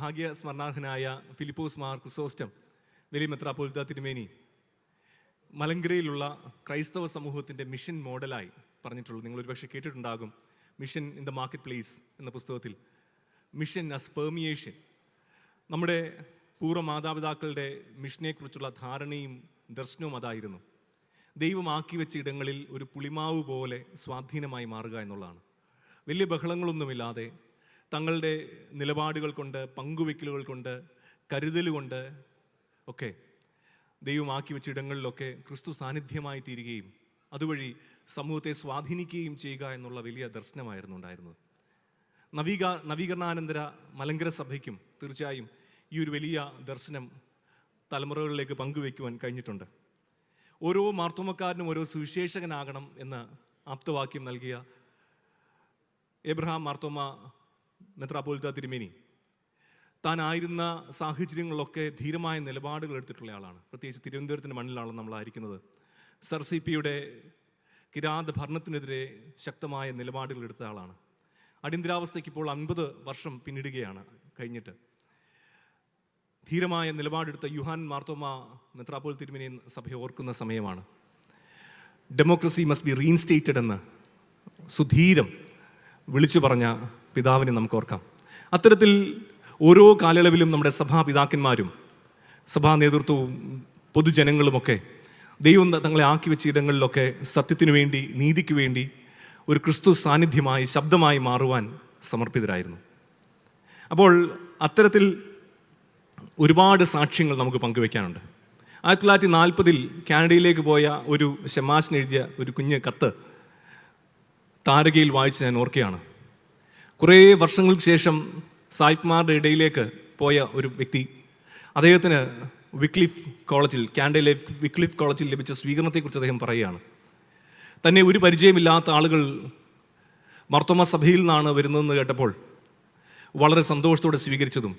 ഭാഗ്യസ്മരണാർഹനായ ഫിലിപ്പോസ് മാർ ക്രിസോസ്റ്റം വലിയ മെത്രാപ്പോലീത്ത തിരുമേനി മലങ്കരയിലുള്ള ക്രൈസ്തവ സമൂഹത്തിൻ്റെ മിഷൻ മോഡലായി പറഞ്ഞിട്ടുള്ളൂ. നിങ്ങൾ ഒരുപക്ഷെ കേട്ടിട്ടുണ്ടാകും mission in the market place എന്ന പുസ്തകത്തിൽ മിഷൻ ആസ് പെർമിയേഷൻ. നമ്മുടെ പൂർവ്വ മാതാപിതാക്കളുടെ മിഷനെക്കുറിച്ചുള്ള ധാരണയും ദർശനവും അതായിരുന്നു. ദൈവമാക്കി വെച്ച ഇടങ്ങളിൽ ഒരു പുളിമാവ് പോലെ സ്വാധീനമായി മാറുക എന്നുള്ളതാണ്. വലിയ ബഹളങ്ങളൊന്നുമില്ലാതെ തങ്ങളുടെ നിലപാടുകൾ കൊണ്ട്, പങ്കുവെക്കലുകൾ കൊണ്ട്, കരുതൽ കൊണ്ട് ഒക്കെ ദൈവമാക്കി വെച്ച ഇടങ്ങളിലൊക്കെ ക്രിസ്തു സാന്നിധ്യമായി തീരുകയും അതുവഴി സമൂഹത്തെ സ്വാധീനിക്കുകയും ചെയ്യുക എന്നുള്ള വലിയ ദർശനമായിരുന്നു ഉണ്ടായിരുന്നത്. നവീകരണാനന്തര മലങ്കര സഭയ്ക്കും തീർച്ചയായും ഈ ഒരു വലിയ ദർശനം തലമുറകളിലേക്ക് പങ്കുവയ്ക്കുവാൻ കഴിഞ്ഞിട്ടുണ്ട്. ഓരോ മാർത്തോമക്കാരനും ഓരോ സുവിശേഷകനാകണം എന്ന് ആപ്തവാക്യം നൽകിയ എബ്രഹാം മാർത്തോമ മെത്രാപ്പോലീത്ത തിരുമേനി താനായിരുന്ന സാഹചര്യങ്ങളിലൊക്കെ ധീരമായ നിലപാടുകൾ എടുത്തിട്ടുള്ള ആളാണ്. പ്രത്യേകിച്ച് തിരുവനന്തപുരത്തിൻ്റെ മണ്ണിലാണ് നമ്മളായിരിക്കുന്നത്. സർ സി പിയുടെ കിരാത ഭരണത്തിനെതിരെ ശക്തമായ നിലപാടുകൾ എടുത്ത ആളാണ്. അടിയന്തരാവസ്ഥയ്ക്ക് ഇപ്പോൾ 50 വർഷം പിന്നിടുകയാണ് കഴിഞ്ഞിട്ട്. ധീരമായ നിലപാടെടുത്ത യുഹാൻ മാർത്തോമ മെത്രാപ്പോലീത്ത തിരുമേനി സഭയെ ഓർക്കുന്ന സമയമാണ്. ഡെമോക്രസി മസ്റ്റ് ബി റീഇൻസ്റ്റേറ്റഡ് എന്ന് സുധീരം വിളിച്ചു പറഞ്ഞ പിതാവിനെ നമുക്ക് ഓർക്കാം. അത്തരത്തിൽ ഓരോ കാലയളവിലും നമ്മുടെ സഭാപിതാക്കന്മാരും സഭാ നേതൃത്വവും പൊതുജനങ്ങളുമൊക്കെ ദൈവം തങ്ങളെ ആക്കി വെച്ച ഇടങ്ങളിലൊക്കെ സത്യത്തിനു വേണ്ടി, നീതിക്ക് വേണ്ടി ഒരു ക്രിസ്തു സാന്നിധ്യമായി, ശബ്ദമായി മാറുവാൻ സമർപ്പിതരായിരുന്നു. അപ്പോൾ അത്തരത്തിൽ ഒരുപാട് സാക്ഷ്യങ്ങൾ നമുക്ക് പങ്കുവയ്ക്കാനുണ്ട്. 1940 കാനഡയിലേക്ക് പോയ ഒരു ഷമാശൻ എഴുതിയ ഒരു കുഞ്ഞ് കത്ത് താരകയിൽ വായിച്ച് ഞാൻ ഓർക്കുകയാണ്. കുറേ വർഷങ്ങൾക്ക് ശേഷം സായിപ്പ്മാരുടെ ഇടയിലേക്ക് പോയ ഒരു വ്യക്തി, അദ്ദേഹത്തിന് വിക്ലിഫ് കോളേജിൽ, കാനഡയിലെ വിക്ലിഫ് കോളേജിൽ ലഭിച്ച സ്വീകരണത്തെക്കുറിച്ച് അദ്ദേഹം പറയുകയാണ്. തന്നെ ഒരു പരിചയമില്ലാത്ത ആളുകൾ മാർത്തോമ സഭയിൽ നിന്നാണ് വരുന്നതെന്ന് കേട്ടപ്പോൾ വളരെ സന്തോഷത്തോടെ സ്വീകരിച്ചതും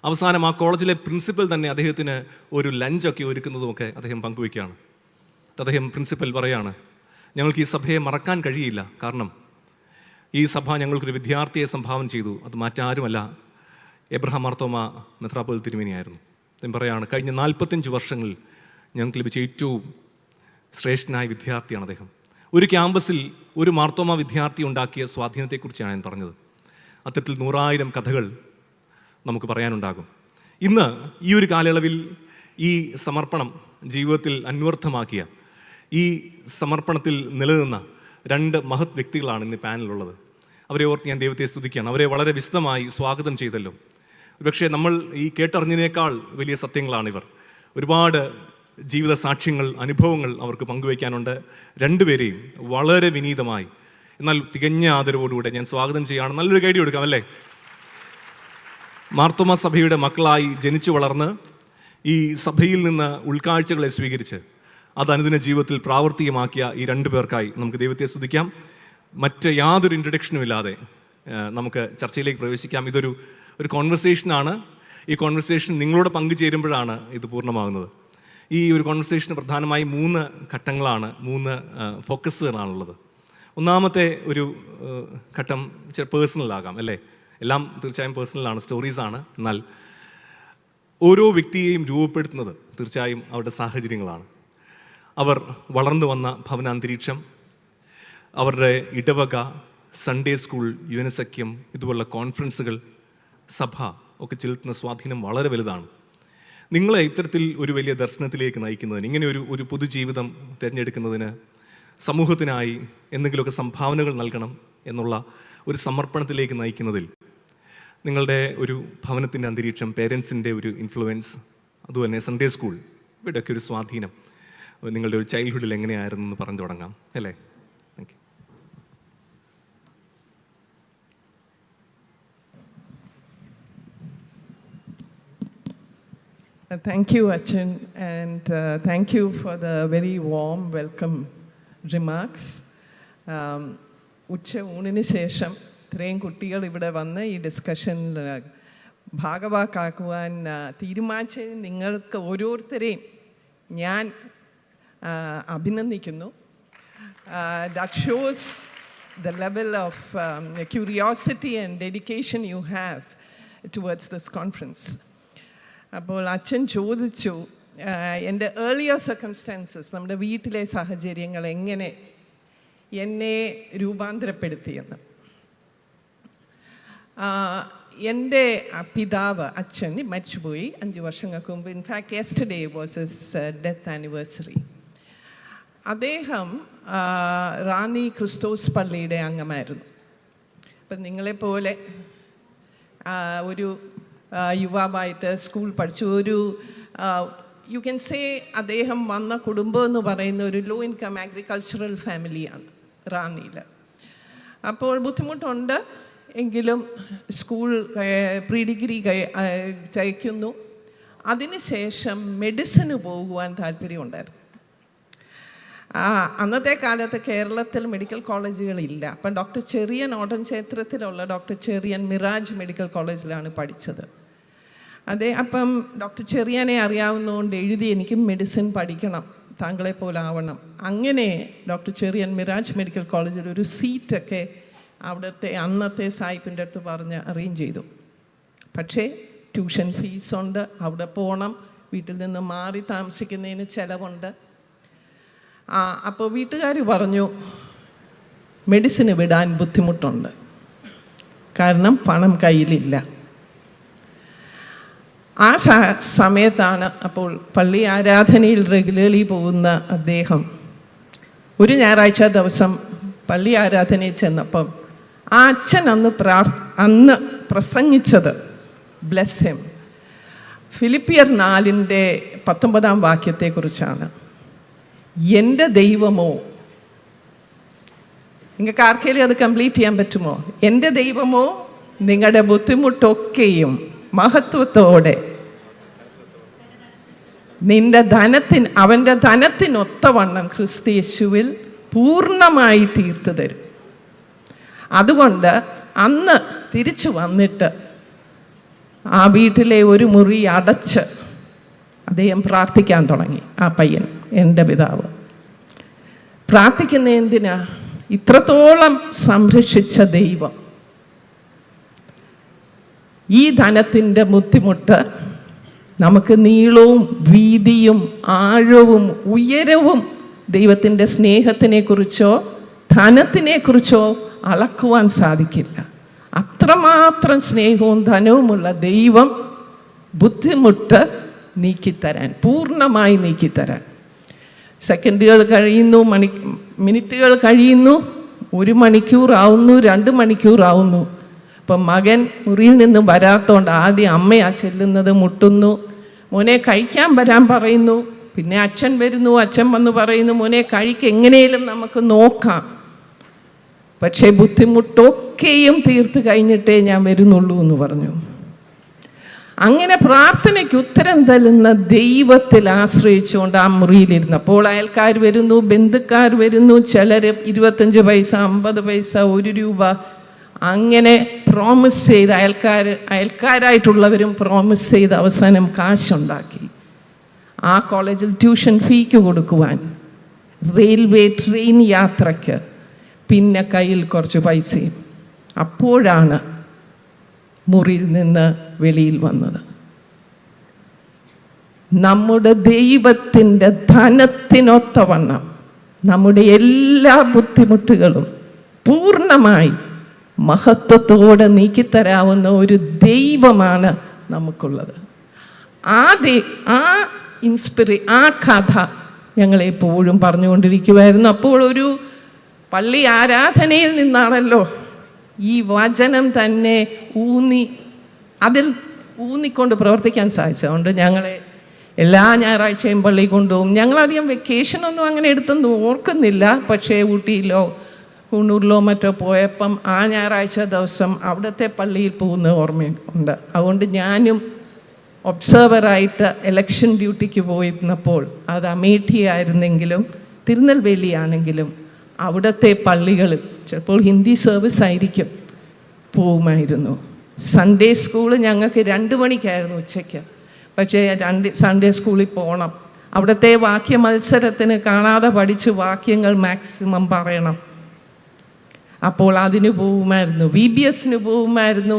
അവസാനം ആ കോളേജിലെ പ്രിൻസിപ്പൽ തന്നെ അദ്ദേഹത്തിന് ഒരു ലഞ്ചൊക്കെ ഒരുക്കുന്നതുമൊക്കെ അദ്ദേഹം പങ്കുവയ്ക്കുകയാണ്. അദ്ദേഹം പ്രിൻസിപ്പൽ പറയാണ്, ഞങ്ങൾക്ക് ഈ സഭയെ മറക്കാൻ കഴിയില്ല. കാരണം ഈ സഭ ഞങ്ങൾക്കൊരു വിദ്യാർത്ഥിയെ സംഭാവന ചെയ്തു. അത് മറ്റാരുമല്ല, എബ്രഹാം മാർത്തോമ മെത്രാപ്പോലീത്ത തിരുമേനിയായിരുന്നു. അദ്ദേഹം പറയാണ്, കഴിഞ്ഞ 45 വർഷങ്ങളിൽ ഞങ്ങൾക്ക് ലഭിച്ച ഏറ്റവും ശ്രേഷ്ഠനായ വിദ്യാർത്ഥിയാണ് അദ്ദേഹം. ഒരു ക്യാമ്പസിൽ ഒരു മാർത്തോമ വിദ്യാർത്ഥി ഉണ്ടാക്കിയ സ്വാധീനത്തെക്കുറിച്ചാണ് ഞാൻ പറഞ്ഞത്. അത്തരത്തിൽ 100,000 കഥകൾ നമുക്ക് പറയാനുണ്ടാകും. ഇന്ന് ഈ ഒരു കാലയളവിൽ ഈ സമർപ്പണം ജീവിതത്തിൽ അന്വർത്ഥമാക്കിയ, ഈ സമർപ്പണത്തിൽ നിലനിന്ന 2 മഹത് വ്യക്തികളാണ് ഇന്ന് പാനലുള്ളത്. അവരെ ഓർത്ത് ഞാൻ ദൈവത്തെ സ്തുതിക്കുകയാണ്. അവരെ വളരെ വിശദമായി സ്വാഗതം ചെയ്തല്ലോ. പക്ഷേ നമ്മൾ ഈ കേട്ടറിഞ്ഞതിനേക്കാൾ വലിയ സത്യങ്ങളാണിവർ. ഒരുപാട് ജീവിത സാക്ഷ്യങ്ങൾ, അനുഭവങ്ങൾ അവർക്ക് പങ്കുവയ്ക്കാനുണ്ട്. 2 പേരെയും വളരെ വിനീതമായി എന്നാൽ തികഞ്ഞ ആദരവോടുകൂടെ ഞാൻ സ്വാഗതം ചെയ്യുകയാണ്. നല്ലൊരു കൈഡി കൊടുക്കാം അല്ലേ? മാർത്തോമ സഭയുടെ മക്കളായി ജനിച്ചു വളർന്ന് ഈ സഭയിൽ നിന്ന് ഉൾക്കാഴ്ചകളെ സ്വീകരിച്ച് അത് അനുദിന ജീവിതത്തിൽ പ്രാവർത്തികമാക്കിയ ഈ 2 പേർക്കായി നമുക്ക് ദൈവത്തെ സ്തുതിക്കാം. മറ്റ് യാതൊരു ഇൻട്രഡക്ഷനും ഇല്ലാതെ നമുക്ക് ചർച്ചയിലേക്ക് പ്രവേശിക്കാം. ഇതൊരു കോൺവെർസേഷനാണ്. ഈ കോൺവെർസേഷൻ നിങ്ങളോട് പങ്കുചേരുമ്പോഴാണ് ഇത് പൂർണ്ണമാകുന്നത്. ഈ ഒരു കോൺവെർസേഷന് പ്രധാനമായും 3 ഘട്ടങ്ങളാണ്, 3 ഫോക്കസുകളാണുള്ളത്. ഒന്നാമത്തെ ഒരു ഘട്ടം പേഴ്സണലാകാം അല്ലേ? എല്ലാം തീർച്ചയായും പേഴ്സണലാണ്, സ്റ്റോറീസാണ്. എന്നാൽ ഓരോ വ്യക്തിയെയും രൂപപ്പെടുത്തുന്നത് തീർച്ചയായും അവരുടെ സാഹചര്യങ്ങളാണ്. അവർ വളർന്നു വന്ന ഭവനാന്തരീക്ഷം, അവരുടെ ഇടവക, സൺഡേ സ്കൂൾ, യുവനസഖ്യം, ഇതുപോലുള്ള കോൺഫറൻസുകൾ, സഭ ഒക്കെ ചെലുത്തുന്ന സ്വാധീനം വളരെ വലുതാണ്. നിങ്ങളെ ഇത്തരത്തിൽ ഒരു വലിയ ദർശനത്തിലേക്ക് നയിക്കുന്നതിന്, ഇങ്ങനെ ഒരു പൊതുജീവിതം തിരഞ്ഞെടുക്കുന്നതിന്, സമൂഹത്തിനായി എന്തെങ്കിലുമൊക്കെ സംഭാവനകൾ നൽകണം എന്നുള്ള ഒരു സമർപ്പണത്തിലേക്ക് നയിക്കുന്നതിൽ നിങ്ങളുടെ ഒരു ഭവനത്തിൻ്റെ അന്തരീക്ഷം, പേരൻസിൻ്റെ ഒരു ഇൻഫ്ലുവൻസ്, അതുപോലെ സൺഡേ സ്കൂൾ, ഇവിടെയൊക്കെ ഒരു സ്വാധീനം നിങ്ങളുടെ ഒരു ചൈൽഡ്ഹുഡിൽ എങ്ങനെയായിരുന്നു എന്ന് പറഞ്ഞു തുടങ്ങാം അല്ലേ? Thank you, Achin, and thank you for the very warm welcome remarks. ഉച്ച ഊണിന് ശേഷം ഇത്രയും കുട്ടികൾ ഇവിടെ വന്ന് ഈ ഡിസ്കഷനിൽ ഭാഗവാക്കാക്കുവാൻ തീരുമാനിച്ച നിങ്ങൾക്ക് ഓരോരുത്തരെയും ഞാൻ അഭിനന്ദിക്കുന്നു. That shows the level of curiosity and dedication you have towards this conference. അപ്പോൾ അച്ഛൻ ചോദിച്ചു എൻ്റെ ഏർലിയർ സർക്കംസ്റ്റാൻസസ്, നമ്മുടെ വീട്ടിലെ സാഹചര്യങ്ങൾ എങ്ങനെ എന്നെ രൂപാന്തരപ്പെടുത്തിയെന്ന്. എൻ്റെ പിതാവ് അച്ഛൻ മരിച്ചുപോയി 5 വർഷങ്ങൾക്ക് മുമ്പ്. In fact yesterday was his death anniversary. അദ്ദേഹം റാന്നി ക്രിസ്തോസ് പള്ളിയുടെ അംഗമായിരുന്നു. അപ്പം നിങ്ങളെപ്പോലെ ഒരു യുവാവായിട്ട് സ്കൂൾ പഠിച്ചു. ഒരു യു ക്യാൻ സേ അദ്ദേഹം വന്ന കുടുംബം എന്ന് പറയുന്ന ഒരു ലോ ഇൻകം അഗ്രികൾച്ചറൽ ഫാമിലിയാണ് റാന്നിയിൽ. അപ്പോൾ ബുദ്ധിമുട്ടുണ്ട് എങ്കിലും സ്കൂൾ പ്രീ ഡിഗ്രി തയ്ക്കുന്നു. അതിനുശേഷം മെഡിസിന് പോകുവാൻ താല്പര്യമുണ്ടായിരുന്നു. അന്നത്തെ കാലത്ത് കേരളത്തിൽ മെഡിക്കൽ കോളേജുകളില്ല. അപ്പം ഡോക്ടർ ചെറിയൻ ഓടൻചേത്രത്തിലുള്ള ഡോക്ടർ ചെറിയൻ മിറാജ് മെഡിക്കൽ കോളേജിലാണ് പഠിച്ചത്. അപ്പം ഡോക്ടർ ചെറിയനെ അറിയാവുന്നതുകൊണ്ട് എഴുതി, എനിക്ക് മെഡിസിൻ പഠിക്കണം, താങ്കളെ പോലെ ആവണം. അങ്ങനെ ഡോക്ടർ ചെറിയൻ മിറാജ് മെഡിക്കൽ കോളേജിൽ ഒരു സീറ്റൊക്കെ അവിടുത്തെ അന്നത്തെ സായിപ്പിൻ്റെ അടുത്ത് പറഞ്ഞ് അറേഞ്ച് ചെയ്തു. പക്ഷേ ട്യൂഷൻ ഫീസുണ്ട്, അവിടെ പോകണം, വീട്ടിൽ നിന്ന് മാറി താമസിക്കുന്നതിന് ചിലവുണ്ട്. അപ്പോൾ വീട്ടുകാർ പറഞ്ഞു മെഡിസിന് വിടാൻ ബുദ്ധിമുട്ടുണ്ട്, കാരണം പണം കയ്യിലില്ല. ആ സമയത്താണ് അപ്പോൾ പള്ളി ആരാധനയിൽ റെഗുലർലി പോകുന്ന അദ്ദേഹം ഒരു ഞായറാഴ്ച ദിവസം പള്ളി ആരാധനയിൽ ചെന്നപ്പം ആ അച്ഛൻ അന്ന് പ്രസംഗിച്ചത്, ബ്ലെസ് ഹിം, ഫിലിപ്പിയർ 4:19 വാക്യത്തെക്കുറിച്ചാണ്. എൻ്റെ ദൈവമോ, നിങ്ങൾക്ക് ആർക്കെങ്കിലും അത് കംപ്ലീറ്റ് ചെയ്യാൻ പറ്റുമോ? എൻ്റെ ദൈവമോ നിങ്ങളുടെ ബുദ്ധിമുട്ടൊക്കെയും മഹത്വത്തോടെ അവൻ്റെ ധനത്തിനൊത്തവണ്ണം ക്രിസ്തുയേശുവിൽ പൂർണ്ണമായി തീർത്തു തരും. അതുകൊണ്ട് അന്ന് തിരിച്ചു വന്നിട്ട് ആ വീട്ടിലെ ഒരു മുറി അടച്ച് അദ്ദേഹം പ്രാർത്ഥിക്കാൻ തുടങ്ങി. ആ പയ്യൻ, എൻ്റെ പിതാവ്, പ്രാർത്ഥിക്കുന്ന എന്തിനാ? ഇത്രത്തോളം സംരക്ഷിച്ച ദൈവം ഈ ധനത്തിൻ്റെ ബുദ്ധിമുട്ട് നമുക്ക് നീളവും വീതിയും ആഴവും ഉയരവും ദൈവത്തിൻ്റെ സ്നേഹത്തിനെക്കുറിച്ചോ ധനത്തിനെക്കുറിച്ചോ അളക്കുവാൻ സാധിക്കില്ല. അത്രമാത്രം സ്നേഹവും ധനവുമുള്ള ദൈവം ബുദ്ധിമുട്ട് നീക്കിത്തരാൻ, പൂർണ്ണമായി നീക്കിത്തരാൻ. സെക്കൻഡുകൾ കഴിയുന്നു, മിനിറ്റുകൾ കഴിയുന്നു, 1 മണിക്കൂറാവുന്നു, 2 മണിക്കൂറാവുന്നു. അപ്പം മകൻ മുറിയിൽ നിന്ന് വരാത്തോണ്ട് ആദ്യം അമ്മയാ ചെല്ലുന്നത്, മുട്ടുന്നു, മോനെ കഴിക്കാൻ വരാൻ പറയുന്നു. പിന്നെ അച്ഛൻ വരുന്നു, അച്ഛൻ വന്ന് പറയുന്നു, മോനെ എങ്ങനെയും നമുക്ക് നോക്കാം, പക്ഷേ ബുദ്ധിമുട്ടൊക്കെയും തീർത്ത് കഴിഞ്ഞിട്ടേ ഞാൻ വരുന്നുള്ളൂ എന്ന് പറഞ്ഞു. അങ്ങനെ പ്രാർത്ഥനയ്ക്ക് ഉത്തരം തരുന്ന ദൈവത്തിൽ ആശ്രയിച്ചുകൊണ്ട് ആ മുറിയിലിരുന്നപ്പോൾ അയൽക്കാർ വരുന്നു, ബന്ധുക്കാർ വരുന്നു, ചിലർ 25 പൈസ, 50 പൈസ, 1 രൂപ, അങ്ങനെ പ്രോമിസ് ചെയ്ത് അയൽക്കാരായിട്ടുള്ളവരും പ്രോമിസ് ചെയ്ത് അവസാനം കാശുണ്ടാക്കി ആ കോളേജിൽ ട്യൂഷൻ ഫീക്ക് കൊടുക്കുവാൻ, റെയിൽവേ ട്രെയിൻ യാത്രയ്ക്ക്, പിന്നെ കയ്യിൽ കുറച്ച് പൈസയും. അപ്പോഴാണ് മുറിയിൽ നിന്ന് വെളിയിൽ വന്നത്. നമ്മുടെ ദൈവത്തിൻ്റെ ധനത്തിനൊത്തവണ്ണം നമ്മുടെ എല്ലാ ബുദ്ധിമുട്ടുകളും പൂർണ്ണമായി മഹത്വത്തോടെ നീക്കിത്തരാവുന്ന ഒരു ദൈവമാണ് നമുക്കുള്ളത്. ആ കഥ ഞങ്ങളെപ്പോഴും പറഞ്ഞുകൊണ്ടിരിക്കുമായിരുന്നു. അപ്പോൾ ഒരു പള്ളി ആരാധനയിൽ നിന്നാണല്ലോ ഈ വചനം തന്നെ ഊന്നിക്കൊണ്ട് പ്രവർത്തിക്കാൻ സാധിച്ചതുകൊണ്ട് ഞങ്ങളെ എല്ലാ ഞായറാഴ്ചയും പള്ളി കൊണ്ടുപോകും. ഞങ്ങളധികം വെക്കേഷനൊന്നും അങ്ങനെ എടുത്തൊന്നും ഓർക്കുന്നില്ല. പക്ഷേ ഊട്ടിയിലോ കൂണൂരിലോ മറ്റോ പോയപ്പം ആ ഞായറാഴ്ച ദിവസം അവിടുത്തെ പള്ളിയിൽ പോകുന്ന ഓർമ്മയുണ്ട്. അതുകൊണ്ട് ഞാനും ഒബ്സർവറായിട്ട് ഇലക്ഷൻ ഡ്യൂട്ടിക്ക് പോയിരുന്നപ്പോൾ, അത് അമേഠി ആയിരുന്നെങ്കിലും തിരുനെൽവേലി ആണെങ്കിലും അവിടുത്തെ പള്ളികളിൽ ചിലപ്പോൾ ഹിന്ദി സർവീസ് ആയിരിക്കും, പോകുമായിരുന്നു. സൺഡേ സ്കൂള് ഞങ്ങൾക്ക് 2 മണിക്കായിരുന്നു ഉച്ചയ്ക്ക്. പക്ഷേ സൺഡേ സ്കൂളിൽ പോകണം. അവിടുത്തെ വാക്യ മത്സരത്തിന് കാണാതെ പഠിച്ച് വാക്യങ്ങൾ മാക്സിമം പറയണം. അപ്പോൾ അതിന് പോകുമായിരുന്നു. VBSന് പോകുമായിരുന്നു.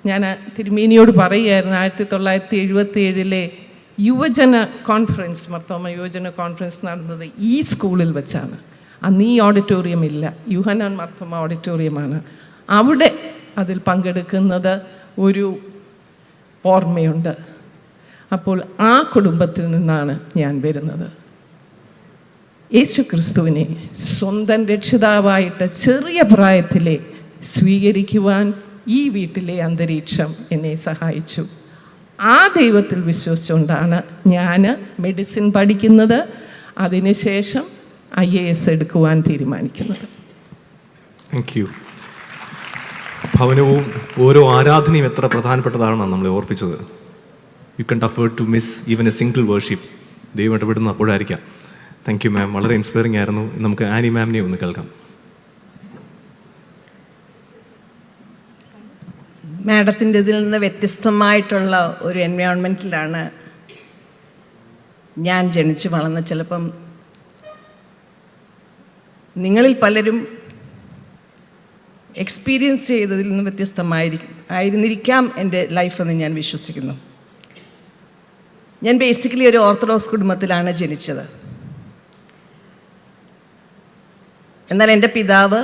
ഞാൻ തിരുമേനിയോട് പറയുമായിരുന്നു 1977 യുവജന കോൺഫറൻസ്, മർത്തോമ യുവജന കോൺഫറൻസ് നടന്നത് ഈ സ്കൂളിൽ വെച്ചാണ്. അന്ന് ഈ ഓഡിറ്റോറിയം ഇല്ല, യുഹന്നാൻ മർത്തോമ ഓഡിറ്റോറിയമാണ്. അവിടെ അതിൽ പങ്കെടുക്കുന്നത് ഒരു ഓർമ്മയുണ്ട്. അപ്പോൾ ആ കുടുംബത്തിൽ നിന്നാണ് ഞാൻ വരുന്നത്. യേശു ക്രിസ്തുവിനെ സ്വന്തം രക്ഷിതാവായിട്ട് ചെറിയ പ്രായത്തിലെ സ്വീകരിക്കുവാൻ ഈ വീട്ടിലെ അന്തരീക്ഷം എന്നെ സഹായിച്ചു. ആ ദൈവത്തിൽ വിശ്വസിച്ചുകൊണ്ടാണ് ഞാൻ മെഡിസിൻ പഠിക്കുന്നത്, അതിനുശേഷം IAS എടുക്കുവാൻ തീരുമാനിക്കുന്നത്. Thank you. ഭവനവും ഓരോ ആരാധനയും എത്ര പ്രധാനപ്പെട്ടതാണെന്നാണ് നമ്മളെ ഓർപ്പിച്ചത്. You can't afford to miss even a single worship. ദൈവം ഇടപെടുന്ന അപ്പോഴായിരിക്കാം. താങ്ക് യു മാം, വളരെ ഇൻസ്പയറിംഗ് ആയിരുന്നു. നമുക്ക് ആനി മാമിനെ ഒന്ന് കേൾക്കാം. മാഡത്തിൻ്റെ ഇതിൽ നിന്ന് വ്യത്യസ്തമായിട്ടുള്ള ഒരു എൻവയോൺമെൻറ്റിലാണ് ഞാൻ ജനിച്ചു വളർന്ന. ചിലപ്പം നിങ്ങളിൽ പലരും എക്സ്പീരിയൻസ് ചെയ്തതിൽ നിന്ന് വ്യത്യസ്തമായിരിക്കാം എൻ്റെ ലൈഫെന്ന് ഞാൻ വിശ്വസിക്കുന്നു. ഞാൻ ബേസിക്കലി ഒരു ഓർത്തഡോക്സ് കുടുംബത്തിലാണ് ജനിച്ചത്. എന്നാൽ എൻ്റെ പിതാവ്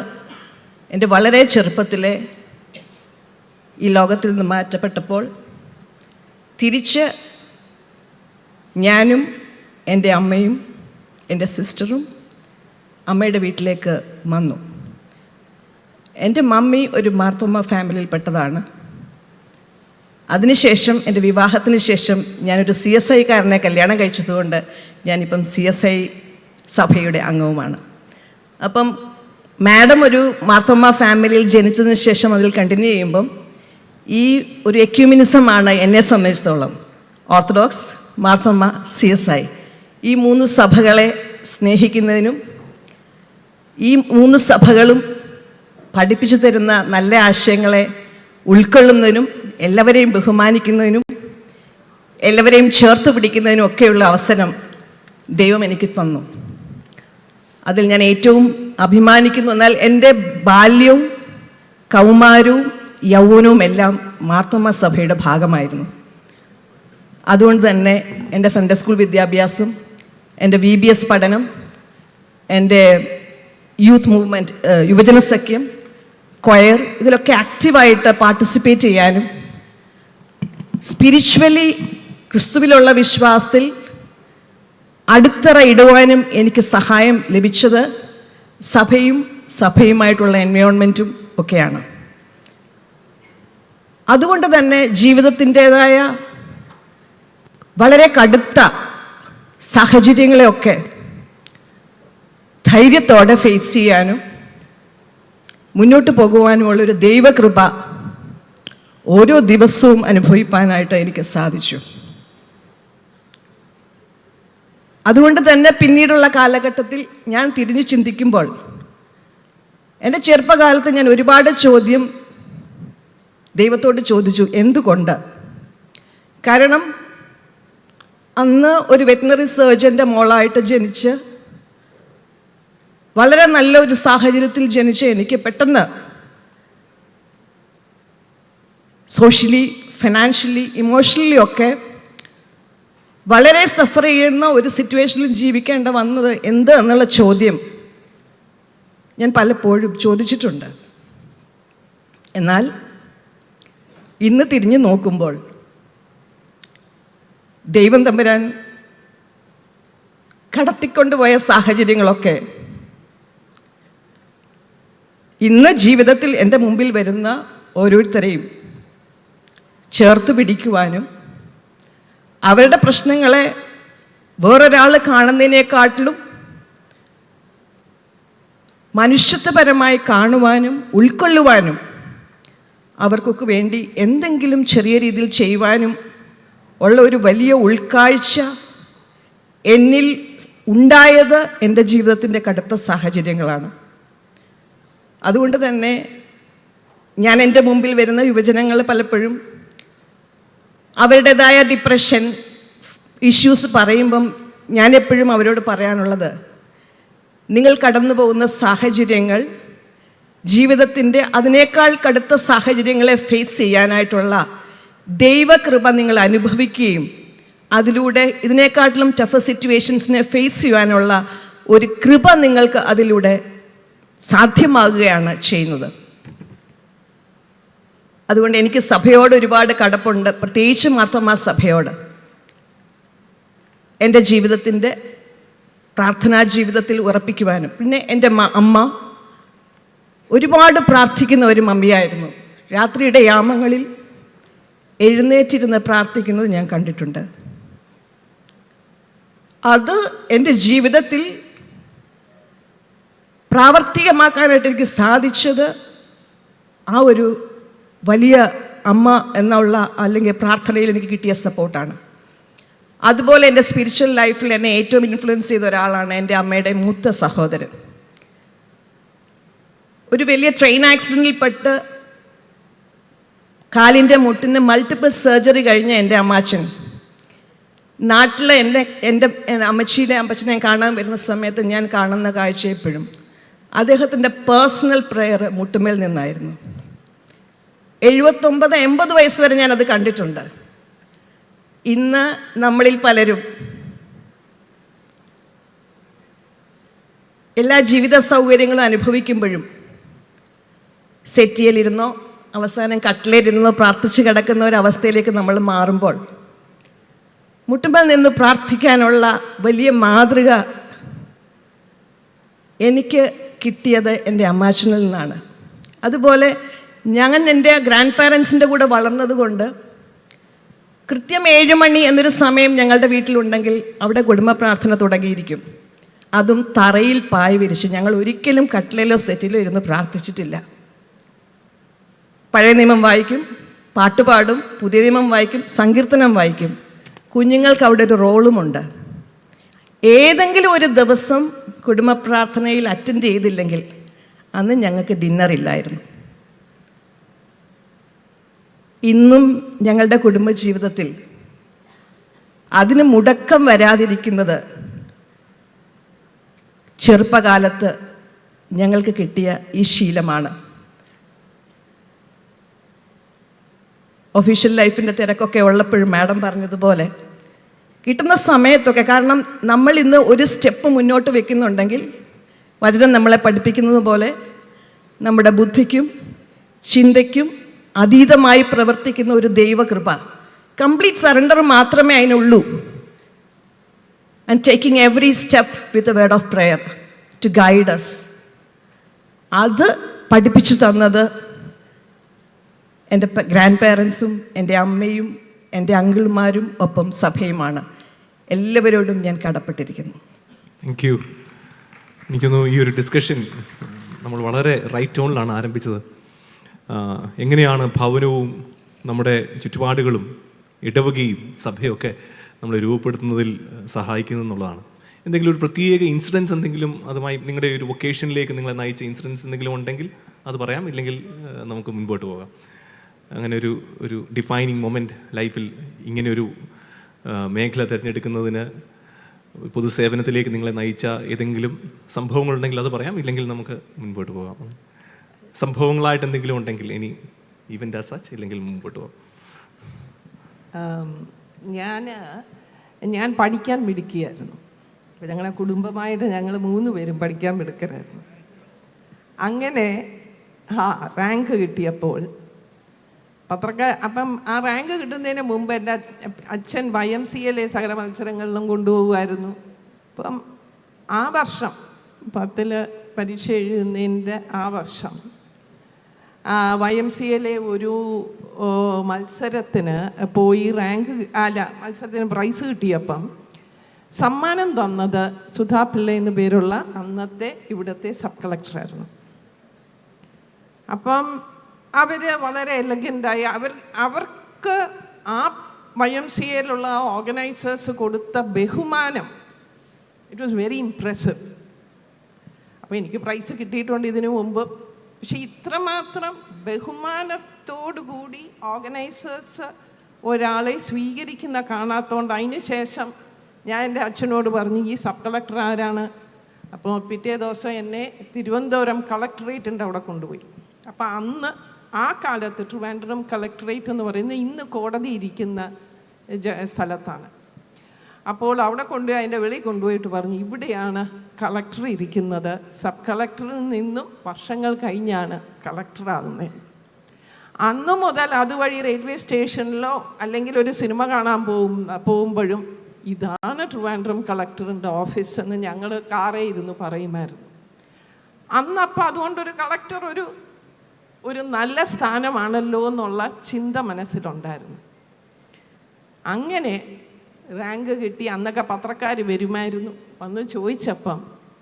എൻ്റെ വളരെ ചെറുപ്പത്തിലെ ഈ ലോകത്തിൽ നിന്ന് മാറ്റപ്പെട്ടപ്പോൾ തിരിച്ച് ഞാനും എൻ്റെ അമ്മയും എൻ്റെ സിസ്റ്ററും അമ്മയുടെ വീട്ടിലേക്ക് വന്നു. എൻ്റെ മമ്മി ഒരു മാർത്തോമ ഫാമിലിയിൽപ്പെട്ടതാണ്. അതിനുശേഷം എൻ്റെ വിവാഹത്തിന് ശേഷം ഞാനൊരു CSI കാരനെ കല്യാണം കഴിച്ചതുകൊണ്ട് ഞാനിപ്പം CSI സഭയുടെ അംഗവുമാണ്. അപ്പം മാഡം ഒരു മാർത്തോമ ഫാമിലിയിൽ ജനിച്ചതിന് ശേഷം അതിൽ കണ്ടിന്യൂ ചെയ്യുമ്പം ഈ ഒരു എക്യൂമിനിസമാണ് എന്നെ സംബന്ധിച്ചിടത്തോളം. ഓർത്തഡോക്സ്, മാർത്തോമ, CSI ഈ 3 സഭകളെ സ്നേഹിക്കുന്നതിനും ഈ 3 സഭകളും പഠിപ്പിച്ചു തരുന്ന നല്ല ആശയങ്ങളെ ഉൾക്കൊള്ളുന്നതിനും എല്ലാവരെയും ബഹുമാനിക്കുന്നതിനും എല്ലാവരെയും ചേർത്ത് പിടിക്കുന്നതിനും ഒക്കെയുള്ള അവസരം ദൈവം എനിക്ക് തന്നു. അതിൽ ഞാൻ ഏറ്റവും അഭിമാനിക്കുന്നു. എന്നാൽ എൻ്റെ ബാല്യവും കൗമാരവും യൗവനവും എല്ലാം മാർത്തോമ സഭയുടെ ഭാഗമായിരുന്നു. അതുകൊണ്ട് തന്നെ എൻ്റെ സൺഡേ സ്കൂൾ വിദ്യാഭ്യാസം, എൻ്റെ VBS പഠനം, എൻ്റെ യൂത്ത് മൂവ്മെൻറ്റ്, യുവജന സഖ്യം, കൊയർ, ഇതിലൊക്കെ ആക്റ്റീവായിട്ട് പാർട്ടിസിപ്പേറ്റ് ചെയ്യാനും സ്പിരിച്വലി ക്രിസ്തുവിലുള്ള വിശ്വാസത്തിൽ അടിത്തറ ഇടുവാനും എനിക്ക് സഹായം ലഭിച്ചത് സഭയുമായിട്ടുള്ള എൻവയോൺമെൻറ്റും ഒക്കെയാണ്. അതുകൊണ്ട് തന്നെ ജീവിതത്തിൻ്റെതായ വളരെ കടുത്ത സാഹചര്യങ്ങളെയൊക്കെ ധൈര്യത്തോടെ ഫേസ് ചെയ്യാനും മുന്നോട്ട് പോകുവാനുമുള്ളൊരു ദൈവകൃപ ഓരോ ദിവസവും അനുഭവിക്കാനായിട്ട് എനിക്ക് സാധിച്ചു. അതുകൊണ്ട് തന്നെ പിന്നീടുള്ള കാലഘട്ടത്തിൽ ഞാൻ തിരിഞ്ഞു ചിന്തിക്കുമ്പോൾ എൻ്റെ ചെറുപ്പകാലത്ത് ഞാൻ ഒരുപാട് ചോദ്യം ദൈവത്തോട് ചോദിച്ചു. എന്തുകൊണ്ട്? കാരണം അന്ന് ഒരു വെറ്റിനറി സർജൻ്റെ മോളായിട്ട് ജനിച്ച് വളരെ നല്ലൊരു സാഹചര്യത്തിൽ ജനിച്ച് എനിക്ക് പെട്ടെന്ന് സോഷ്യലി, ഫിനാൻഷ്യലി, ഇമോഷണലി ഒക്കെ വളരെ സഫർ ചെയ്യുന്ന ഒരു സിറ്റുവേഷനിൽ ജീവിക്കേണ്ട വന്നത് എന്ത് എന്നുള്ള ചോദ്യം ഞാൻ പലപ്പോഴും ചോദിച്ചിട്ടുണ്ട്. എന്നാൽ ഇന്ന് തിരിഞ്ഞു നോക്കുമ്പോൾ ദൈവം തമ്പുരാൻ കടത്തിക്കൊണ്ടുപോയ സാഹചര്യങ്ങളൊക്കെ ഇന്ന് ജീവിതത്തിൽ എൻ്റെ മുമ്പിൽ വരുന്ന ഓരോരുത്തരെയും ചേർത്ത് പിടിക്കുവാനും അവരുടെ പ്രശ്നങ്ങളെ വേറൊരാൾ കാണുന്നതിനേക്കാട്ടിലും മനുഷ്യത്വപരമായി കാണുവാനും ഉൾക്കൊള്ളുവാനും അവർക്കൊക്കെ വേണ്ടി എന്തെങ്കിലും ചെറിയ രീതിയിൽ ചെയ്യുവാനും ഉള്ള ഒരു വലിയ ഉൾക്കാഴ്ച എന്നിൽ ഉണ്ടായത് എൻ്റെ ജീവിതത്തിൻ്റെ കടുത്ത സാഹചര്യങ്ങളാണ്. അതുകൊണ്ട് തന്നെ ഞാൻ എൻ്റെ മുമ്പിൽ വരുന്ന യുവജനങ്ങൾ പലപ്പോഴും അവരുടേതായ ഡിപ്രഷൻ ഇഷ്യൂസ് പറയുമ്പം ഞാൻ എപ്പോഴും അവരോട് പറയാനുള്ളത്, നിങ്ങൾ കടന്നു പോകുന്ന സാഹചര്യങ്ങൾ ജീവിതത്തിൻ്റെ അതിനേക്കാൾ കടുത്ത സാഹചര്യങ്ങളെ ഫേസ് ചെയ്യാനായിട്ടുള്ള ദൈവകൃപ നിങ്ങൾ അനുഭവിക്കുകയും അതിലൂടെ ഇതിനേക്കാട്ടിലും ടഫ് സിറ്റുവേഷൻസിനെ ഫേസ് ചെയ്യാനുള്ള ഒരു കൃപ നിങ്ങൾക്ക് അതിലൂടെ സാധ്യമാകുകയാണ് ചെയ്യുന്നത്. അതുകൊണ്ട് എനിക്ക് സഭയോട് ഒരുപാട് കടപ്പുണ്ട്, പ്രത്യേകിച്ച് മാർത്തോമാ സഭയോട്. എൻ്റെ ജീവിതത്തിൻ്റെ പ്രാർത്ഥനാ ജീവിതത്തിൽ ഉറപ്പിക്കുവാനും, പിന്നെ എൻ്റെ അമ്മ ഒരുപാട് പ്രാർത്ഥിക്കുന്ന ഒരു മമ്മിയായിരുന്നു. രാത്രിയുടെ യാമങ്ങളിൽ എഴുന്നേറ്റിരുന്ന് പ്രാർത്ഥിക്കുന്നത് ഞാൻ കണ്ടിട്ടുണ്ട്. അത് എൻ്റെ ജീവിതത്തിൽ പ്രാവർത്തികമാക്കാനായിട്ട് എനിക്ക് സാധിച്ചത് ആ ഒരു വലിയ അമ്മ എന്നുള്ള അല്ലെങ്കിൽ പ്രാർത്ഥനയിൽ എനിക്ക് കിട്ടിയ സപ്പോർട്ടാണ്. അതുപോലെ എൻ്റെ സ്പിരിച്വൽ ലൈഫിൽ എന്നെ ഏറ്റവും ഇൻഫ്ലുവൻസ് ചെയ്ത ഒരാളാണ് എൻ്റെ അമ്മയുടെ മൂത്ത സഹോദരൻ. ഒരു വലിയ ട്രെയിൻ ആക്സിഡൻറ്റിൽപ്പെട്ട് കാലിൻ്റെ മുട്ടിന് മൾട്ടിപ്പിൾ സർജറി കഴിഞ്ഞ എൻ്റെ അമ്മാച്ചൻ നാട്ടിൽ എൻ്റെ അമ്മച്ചനെ കാണാൻ വരുന്ന സമയത്ത് ഞാൻ കാണുന്ന കാഴ്ച എപ്പോഴും അദ്ദേഹത്തിൻ്റെ പേഴ്സണൽ പ്രെയർ മുട്ടുമേൽ നിന്നായിരുന്നു. 79-80 വയസ്സ് വരെ ഞാനത് കണ്ടിട്ടുണ്ട്. ഇന്ന് നമ്മളിൽ പലരും എല്ലാ ജീവിത സൗകര്യങ്ങളും അനുഭവിക്കുമ്പോഴും സെറ്റിയിലിരുന്നോ അവസാനം കട്ടിലേലിരുന്നോ പ്രാർത്ഥിച്ച് കിടക്കുന്ന ഒരവസ്ഥയിലേക്ക് നമ്മൾ മാറുമ്പോൾ മുട്ടുമ്പോൾ നിന്ന് പ്രാർത്ഥിക്കാനുള്ള വലിയ മാതൃക എനിക്ക് കിട്ടിയത് എൻ്റെ അമ്മാച്ചനിൽ നിന്നാണ്. അതുപോലെ ഞാൻ എൻ്റെ ഗ്രാൻഡ് പാരൻസിൻ്റെ കൂടെ വളർന്നതുകൊണ്ട് കൃത്യം 7 മണി എന്നൊരു സമയം ഞങ്ങളുടെ വീട്ടിലുണ്ടെങ്കിൽ അവിടെ കുടുംബ പ്രാർത്ഥന തുടങ്ങിയിരിക്കും. അതും തറയിൽ പായ് വിരിച്ച്. ഞങ്ങൾ ഒരിക്കലും കട്ടിലോ സെറ്റിലോ ഇരുന്ന് പ്രാർത്ഥിച്ചിട്ടില്ല. പഴയ നിയമം വായിക്കും, പാട്ടുപാടും, പുതിയ നിയമം വായിക്കും, സങ്കീർത്തനം വായിക്കും. കുഞ്ഞുങ്ങൾക്ക് അവിടെ ഒരു റോളുമുണ്ട്. ഏതെങ്കിലും ഒരു ദിവസം കുടുംബ പ്രാർത്ഥനയിൽ അറ്റൻഡ് ചെയ്തില്ലെങ്കിൽ അന്ന് ഞങ്ങൾക്ക് ഡിന്നറില്ലായിരുന്നു. ഇന്നും ഞങ്ങളുടെ കുടുംബജീവിതത്തിൽ അതിന് മുടക്കം വരാതിരിക്കുന്നത് ചെറുപ്പകാലത്ത് ഞങ്ങൾക്ക് കിട്ടിയ ഈ ശീലമാണ്. ഒഫീഷ്യൽ ലൈഫിൻ്റെ തിരക്കൊക്കെ ഉള്ളപ്പോഴും മാഡം പറഞ്ഞതുപോലെ കിട്ടുന്ന സമയത്തൊക്കെ, കാരണം നമ്മൾ ഇന്ന് ഒരു സ്റ്റെപ്പ് മുന്നോട്ട് വെക്കുന്നുണ്ടെങ്കിൽ വചനം നമ്മളെ പഠിപ്പിക്കുന്നത് പോലെ നമ്മുടെ ബുദ്ധിക്കും ചിന്തയ്ക്കും അതീതമായി പ്രവർത്തിക്കുന്ന ഒരു ദൈവകൃപ, കംപ്ലീറ്റ് സറണ്ടർ മാത്രമേ അതിനുള്ളൂ. And taking every step with a word of prayer to guide us. അത് പഠിപ്പിച്ചു തന്നത് എൻ്റെ ഗ്രാൻഡ് പേരൻസും എൻ്റെ അമ്മയും എൻ്റെ അങ്കിൾമാരും ഒപ്പം സഭയുമാണ്. എല്ലാവരോടും ഞാൻ കടപ്പെട്ടിരിക്കുന്നു. Thank you. എനിക്കൊന്നു ഈ ഒരു ഡിസ്കഷൻ നമ്മൾ വളരെ റൈറ്റ് ടോണിലാണ് ആരംഭിച്ചത്. എങ്ങനെയാണ് ഭവനവും നമ്മുടെ ചുറ്റുപാടുകളും ഇടവകയും സഭയൊക്കെ നമ്മൾ രൂപപ്പെടുത്തുന്നതിൽ സഹായിക്കുന്നു എന്നുള്ളതാണ്. എന്തെങ്കിലും ഒരു പ്രത്യേക ഇൻസിഡൻസ് എന്തെങ്കിലും അതുമായി നിങ്ങളുടെ ഒരു വൊക്കേഷനിലേക്ക് നിങ്ങളെ നയിച്ച ഇൻസിഡൻസ് എന്തെങ്കിലും ഉണ്ടെങ്കിൽ അത് പറയാം, ഇല്ലെങ്കിൽ നമുക്ക് മുൻപോട്ട് പോകാം. അങ്ങനെ ഒരു ഡിഫൈനിങ് മൊമെൻറ്റ് ലൈഫിൽ ഇങ്ങനെയൊരു മേഖല തിരഞ്ഞെടുക്കുന്നതിന് പൊതുസേവനത്തിലേക്ക് നിങ്ങളെ നയിച്ച ഏതെങ്കിലും സംഭവങ്ങളുണ്ടെങ്കിൽ അത് പറയാം, ഇല്ലെങ്കിൽ നമുക്ക് മുൻപോട്ട് പോകാം. സംഭവങ്ങളായിട്ട് എന്തെങ്കിലും ഉണ്ടെങ്കിൽ ഇനി ഈവൻ്റ് ആസ് സച്ച്, ഇല്ലെങ്കിൽ മുൻപോട്ട് പോകാം. ഞാൻ പഠിക്കാൻ മിടുക്കിയായിരുന്നു. അപ്പോൾ ഞങ്ങളുടെ കുടുംബമായിട്ട് ഞങ്ങൾ 3 പേരും പഠിക്കാൻ മിടുക്കരായിരുന്നു. അങ്ങനെ റാങ്ക് കിട്ടിയപ്പോൾ അപ്പം ആ റാങ്ക് കിട്ടുന്നതിന് മുമ്പ് എൻ്റെ അച്ഛൻ YMCA സകല മത്സരങ്ങളിലും കൊണ്ടുപോകുമായിരുന്നു. അപ്പം ആ വർഷം 10ൽ പരീക്ഷ എഴുതുന്നതിൻ്റെ ആ വർഷം YMCA ഒരു മത്സരത്തിന് പോയി മത്സരത്തിന് പ്രൈസ് കിട്ടിയപ്പം സമ്മാനം തന്നത് സുധാ പിള്ള എന്നു പേരുള്ള അന്നത്തെ ഇവിടുത്തെ സബ് കളക്ടറായിരുന്നു. അപ്പം അവർ വളരെ എലഗൻ്റായി അവർക്ക് ആ YMCA ഓർഗനൈസേഴ്സ് കൊടുത്ത ബഹുമാനം, ഇറ്റ് വാസ് വെരി ഇംപ്രസീവ്. അപ്പോൾ എനിക്ക് പ്രൈസ് കിട്ടിയിട്ടുണ്ട് ഇതിനു മുമ്പ്. പക്ഷെ ഇത്രമാത്രം ബഹുമാനത്തോടു കൂടി ഓർഗനൈസേഴ്സ് ഒരാളെ സ്വീകരിക്കുന്ന കാണാത്തതുകൊണ്ട് അതിന് ശേഷം ഞാൻ എൻ്റെ അച്ഛനോട് പറഞ്ഞു, ഈ സബ് കളക്ടർ ആരാണ്, അപ്പോൾ പിറ്റേ ദിവസം എന്നെ തിരുവനന്തപുരം കളക്ടറേറ്റിൻ്റെ അവിടെ കൊണ്ടുപോയി. അപ്പോൾ അന്ന് ആ കാലത്ത് ട്രിവാൻഡ്രം കളക്ടറേറ്റ് എന്ന് പറയുന്നത് ഇന്ന് കോടതി ഇരിക്കുന്ന സ്ഥലത്താണ്. അപ്പോൾ അവിടെ കൊണ്ടുപോയി അതിൻ്റെ വെളിയിൽ കൊണ്ടുപോയിട്ട് പറഞ്ഞു, ഇവിടെയാണ് കളക്ടർ ഇരിക്കുന്നത്, സബ് കളക്ടറിൽ നിന്നും വർഷങ്ങൾ കഴിഞ്ഞാണ് കളക്ടറാകുന്നത്. അന്നു മുതൽ അതുവഴി റെയിൽവേ സ്റ്റേഷനിലോ അല്ലെങ്കിൽ ഒരു സിനിമ കാണാൻ പോകുമ്പോഴും ഇതാണ് ട്രിവാൻഡ്രം കളക്ടറിൻ്റെ ഓഫീസ് എന്ന് ഞങ്ങൾ കാറേ ഇരുന്ന് പറയുമായിരുന്നു. അന്നപ്പോൾ അതുകൊണ്ടൊരു കളക്ടർ ഒരു നല്ല സ്ഥാനമാണല്ലോ എന്നുള്ള ചിന്ത മനസ്സിലുണ്ടായിരുന്നു. അങ്ങനെ റാങ്ക് കിട്ടി. അന്നൊക്കെ പത്രക്കാർ വരുമായിരുന്നു, വന്ന് ചോദിച്ചപ്പം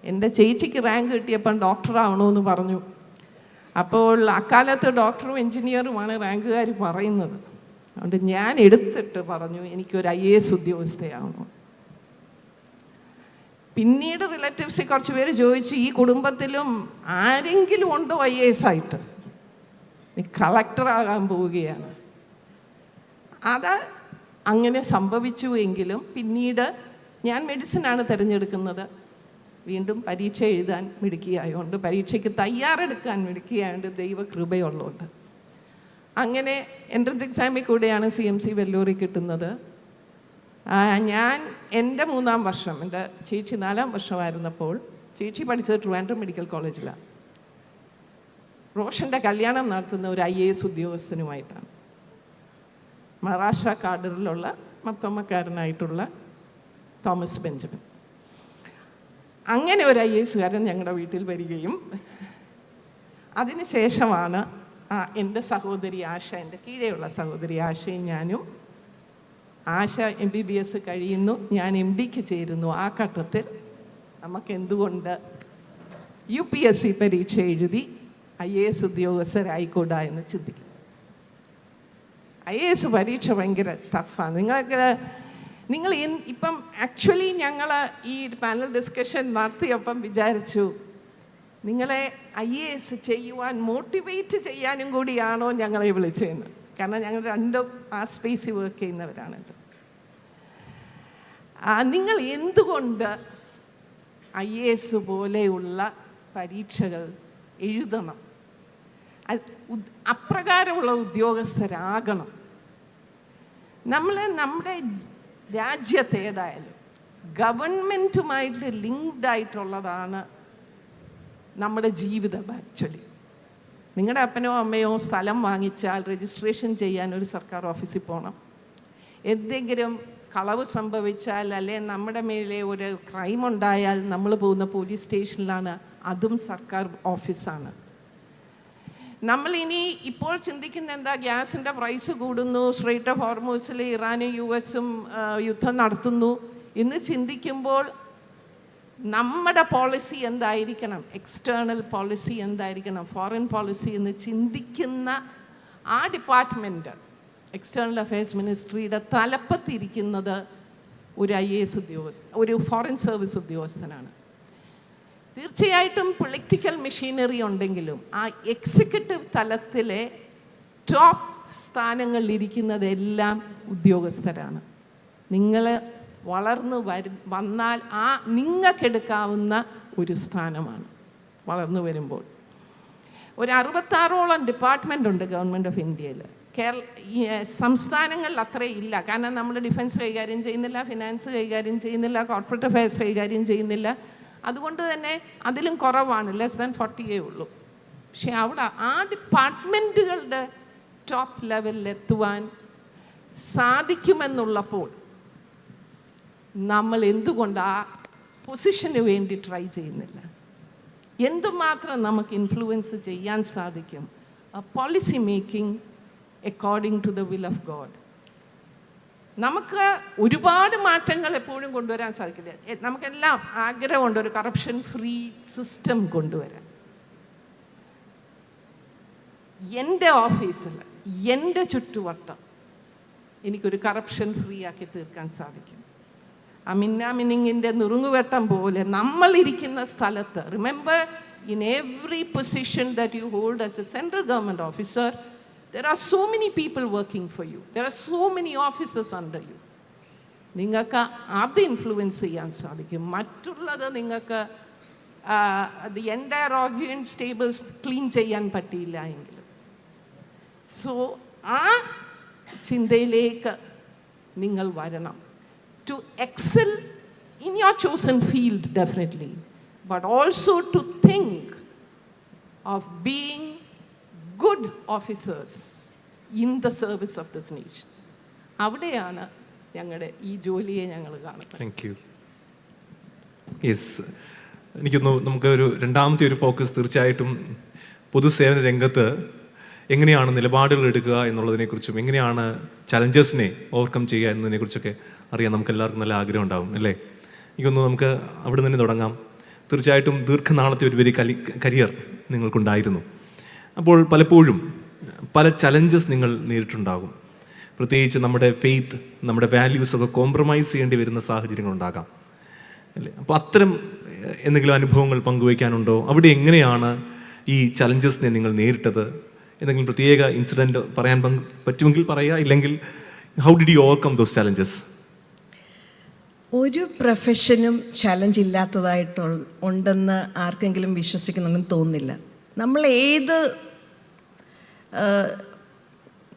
എൻ്റെ ചേച്ചിക്ക് റാങ്ക് കിട്ടിയപ്പം ഡോക്ടറാവണമെന്ന് പറഞ്ഞു. അപ്പോൾ അക്കാലത്ത് ഡോക്ടറും എൻജിനീയറുമാണ് റാങ്കുകാർ പറയുന്നത്. അതുകൊണ്ട് ഞാൻ എടുത്തിട്ട് പറഞ്ഞു എനിക്കൊരു IAS ഉദ്യോഗസ്ഥയാവണം. പിന്നീട് റിലേറ്റീവ്സിൽ കുറച്ച് പേര് ചോദിച്ചു, ഈ കുടുംബത്തിലും ആരെങ്കിലും ഉണ്ടോ IAS ആയിട്ട്? നീ കളക്ടറാകാൻ പോവുകയാണ്. അത് അങ്ങനെ സംഭവിച്ചു. എങ്കിലും പിന്നീട് ഞാൻ മെഡിസിനാണ് തിരഞ്ഞെടുക്കുന്നത്. വീണ്ടും പരീക്ഷ എഴുതാൻ മിടുക്കിയായതുകൊണ്ട്, പരീക്ഷയ്ക്ക് തയ്യാറെടുക്കാൻ മിടുക്കിയായതുകൊണ്ട്, ദൈവകൃപയുള്ളതുകൊണ്ട് അങ്ങനെ എൻട്രൻസ് എക്സാമിൽ കൂടെയാണ് CMC വെല്ലൂരിൽ കിട്ടുന്നത്. ഞാൻ എൻ്റെ 3-ാം വർഷം, എൻ്റെ ചേച്ചി 4-ാം വർഷമായിരുന്നപ്പോൾ, ചേച്ചി പഠിച്ചത് ട്രിവാൻഡ്രം മെഡിക്കൽ കോളേജിലാണ്. റോഷൻ്റെ കല്യാണം നടത്തുന്ന ഒരു IAS ഉദ്യോഗസ്ഥനുമായിട്ടാണ്. മഹാരാഷ്ട്ര കാഡറിലുള്ള മർത്തോമക്കാരനായിട്ടുള്ള തോമസ് ബെഞ്ചമിൻ. അങ്ങനെ ഒരു IASകാരൻ ഞങ്ങളുടെ വീട്ടിൽ വരികയും അതിനുശേഷമാണ് എൻ്റെ സഹോദരി ആശ, എൻ്റെ കീഴെയുള്ള സഹോദരി ആശയും ഞാനും, ആശ MBBS കഴിയുന്നു, ഞാൻ MDക്ക് ചേരുന്നു. ആ ഘട്ടത്തിൽ നമുക്ക് എന്തുകൊണ്ട് UPSC പരീക്ഷ എഴുതി IAS ഉദ്യോഗസ്ഥരായിക്കൂടാ എന്ന് ചിന്തിക്കും. IAS പരീക്ഷ ഭയങ്കര ടഫാണ്. നിങ്ങൾ ഇപ്പം ആക്ച്വലി ഞങ്ങൾ ഈ പാനൽ ഡിസ്കഷൻ നടത്തിയപ്പം വിചാരിച്ചു, നിങ്ങളെ IAS ചെയ്യുവാൻ മോട്ടിവേറ്റ് ചെയ്യാനും കൂടിയാണോ ഞങ്ങളെ വിളിച്ചതെന്ന്. കാരണം ഞങ്ങൾ രണ്ടും ആ സ്പേസിൽ വർക്ക് ചെയ്യുന്നവരാണല്ലോ. നിങ്ങൾ എന്തുകൊണ്ട് IAS പോലെയുള്ള പരീക്ഷകൾ എഴുതണം, അപ്രകാരമുള്ള ഉദ്യോഗസ്ഥരാകണം? നമ്മുടെ രാജ്യത്ത് ഏതായാലും ഗവൺമെൻറ്റുമായിട്ട് ലിങ്ക്ഡ് ആയിട്ടുള്ളതാണ് നമ്മുടെ ജീവിതം. ആക്ച്വലി നിങ്ങളുടെ അപ്പനോ അമ്മയോ സ്ഥലം വാങ്ങിച്ചാൽ രജിസ്ട്രേഷൻ ചെയ്യാൻ ഒരു സർക്കാർ ഓഫീസിൽ പോകണം. എന്തെങ്കിലും കളവ് സംഭവിച്ചാൽ അല്ലെ നമ്മുടെ മേലെ ഒരു ക്രൈം ഉണ്ടായാൽ നമ്മൾ പോകുന്ന പോലീസ് സ്റ്റേഷനിലാണ്, അതും സർക്കാർ ഓഫീസാണ്. നമ്മളിനി ഇപ്പോൾ ചിന്തിക്കുന്ന എന്താ, ഗ്യാസിൻ്റെ പ്രൈസ് കൂടുന്നു, സ്ട്രെയ്റ്റ് ഓഫ് ഹോർമൂസിൽ ഇറാനും US-ഉം യുദ്ധം നടത്തുന്നു എന്ന് ചിന്തിക്കുമ്പോൾ നമ്മുടെ പോളിസി എന്തായിരിക്കണം, എക്സ്റ്റേണൽ പോളിസി എന്തായിരിക്കണം, ഫോറിൻ പോളിസി എന്ന് ചിന്തിക്കുന്ന ആ ഡിപ്പാർട്ട്മെൻറ്റ്, എക്സ്റ്റേണൽ അഫയേഴ്സ് മിനിസ്ട്രിയുടെ തലപ്പത്തിരിക്കുന്നത് ഒരു IAS ഉദ്യോഗസ്ഥൻ, ഒരു ഫോറിൻ സർവീസ് ഉദ്യോഗസ്ഥനാണ്. തീർച്ചയായിട്ടും പൊളിറ്റിക്കൽ മെഷീനറി ഉണ്ടെങ്കിലും ആ എക്സിക്യൂട്ടീവ് തലത്തിലെ ടോപ്പ് സ്ഥാനങ്ങളിലിരിക്കുന്നതെല്ലാം ഉദ്യോഗസ്ഥരാണ്. നിങ്ങൾ വളർന്നു വന്നാൽ നിങ്ങൾക്കെടുക്കാവുന്ന ഒരു സ്ഥാനമാണ് വളർന്നു വരുമ്പോൾ. ഒരു 66ഓളം ഡിപ്പാർട്ട്മെൻ്റ് ഉണ്ട് ഗവൺമെൻറ് ഓഫ് ഇന്ത്യയിൽ. സംസ്ഥാനങ്ങളിൽ അത്രയും ഇല്ല. കാരണം നമ്മൾ ഡിഫൻസ് കൈകാര്യം ചെയ്യുന്നില്ല, ഫിനാൻസ് കൈകാര്യം ചെയ്യുന്നില്ല, കോർപ്പറേറ്റ് അഫയേഴ്സ് കൈകാര്യം ചെയ്യുന്നില്ല. അതുകൊണ്ട് തന്നെ അതിലും കുറവാണ്, ലെസ് ദാൻ 40 ഉള്ളൂ. പക്ഷെ അവിടെ ആ ഡിപ്പാർട്ട്മെൻറ്റുകളുടെ ടോപ്പ് ലെവലിൽ എത്തുവാൻ സാധിക്കുമെന്നുള്ളപ്പോൾ നമ്മൾ എന്തുകൊണ്ട് ആ പൊസിഷന് വേണ്ടി ട്രൈ ചെയ്യുന്നില്ല? എന്തുമാത്രം നമുക്ക് ഇൻഫ്ലുവൻസ് ചെയ്യാൻ സാധിക്കും? Policy making according to the will of God. നമുക്ക് ഒരുപാട് മാറ്റങ്ങൾ എപ്പോഴും കൊണ്ടുവരാൻ സാധിക്കില്ല. നമുക്കെല്ലാം ആഗ്രഹമുണ്ട് ഒരു കറപ്ഷൻ ഫ്രീ സിസ്റ്റം കൊണ്ടുവരാൻ. എൻ്റെ ഓഫീസിൽ, എൻ്റെ ചുറ്റുവട്ടം എനിക്കൊരു കറപ്ഷൻ ഫ്രീ ആക്കി തീർക്കാൻ സാധിക്കും. ആ മിന്നാമിന്നിങ്ങിൻ്റെ നുറുങ്ങുവെട്ടം പോലെ നമ്മളിരിക്കുന്ന സ്ഥലത്ത്, remember, in every position that you hold as A central government officer, there are so many people working for you, there are so many officers under you. നിങ്ങൾക്ക് അത് ഇൻഫ്ലുവൻസ് ചെയ്യാൻ സാധിക്കും. മറ്റുള്ളത് നിങ്ങൾക്ക് the entire audience tables clean ചെയ്യാൻ പറ്റിയില്ല എങ്കിലും. So ആ ചിന്തയിലേക്ക് നിങ്ങൾ വരണം. To excel in your chosen field definitely, but also to think of being good officers in the service of this nation. അവിടെയാണ് ഞങ്ങളുടെ ഈ ജോലിയെ ഞങ്ങൾ കാണുന്നത്. Thank you. യെസ്, എനിക്കൊന്നു നമുക്ക് രണ്ടാമത്തെ ഒരു ഫോക്കസ് തീർച്ചയായിട്ടും പൊതുസേവന രംഗത്ത് എങ്ങനെയാണ് നിലപാടുകൾ എടുക്കുക എന്നുള്ളതിനെക്കുറിച്ചും എങ്ങനെയാണ് ചലഞ്ചസിനെ ഓവർകം ചെയ്യുക എന്നതിനെക്കുറിച്ചൊക്കെ അറിയാൻ നമുക്ക് എല്ലാവർക്കും നല്ല ആഗ്രഹം ഉണ്ടാവും അല്ലേ? എനിക്കൊന്നു നമുക്ക് അവിടെ നിന്ന് തുടങ്ങാം. തീർച്ചയായിട്ടും ദീർഘനാളത്തെ ഒരു വലിയ കരിയർ നിങ്ങൾക്കുണ്ടായിരുന്നു. അപ്പോൾ പലപ്പോഴും പല ചലഞ്ചസ് നിങ്ങൾ നേരിട്ടുണ്ടാകും. പ്രത്യേകിച്ച് നമ്മുടെ ഫെയ്ത്ത്, നമ്മുടെ വാല്യൂസൊക്കെ കോംപ്രമൈസ് ചെയ്യേണ്ടി വരുന്ന സാഹചര്യങ്ങളുണ്ടാകാം അല്ലേ? അപ്പോൾ അത്തരം എന്തെങ്കിലും അനുഭവങ്ങൾ പങ്കുവയ്ക്കാനുണ്ടോ? അവിടെ എങ്ങനെയാണ് ഈ ചലഞ്ചസിനെ നിങ്ങൾ നേരിട്ടത്? എന്തെങ്കിലും പ്രത്യേക ഇൻസിഡൻറ്റ് പറയാൻ പറ്റുമെങ്കിൽ പറയുക, ഇല്ലെങ്കിൽ how did you overcome those challenges? ഒരു പ്രൊഫഷനും ചലഞ്ച് ഇല്ലാത്തതായിട്ട് ഉണ്ടെന്ന് ആർക്കെങ്കിലും വിശ്വസിക്കുന്നുണ്ടെന്ന് തോന്നുന്നില്ല. നമ്മൾ ഏത്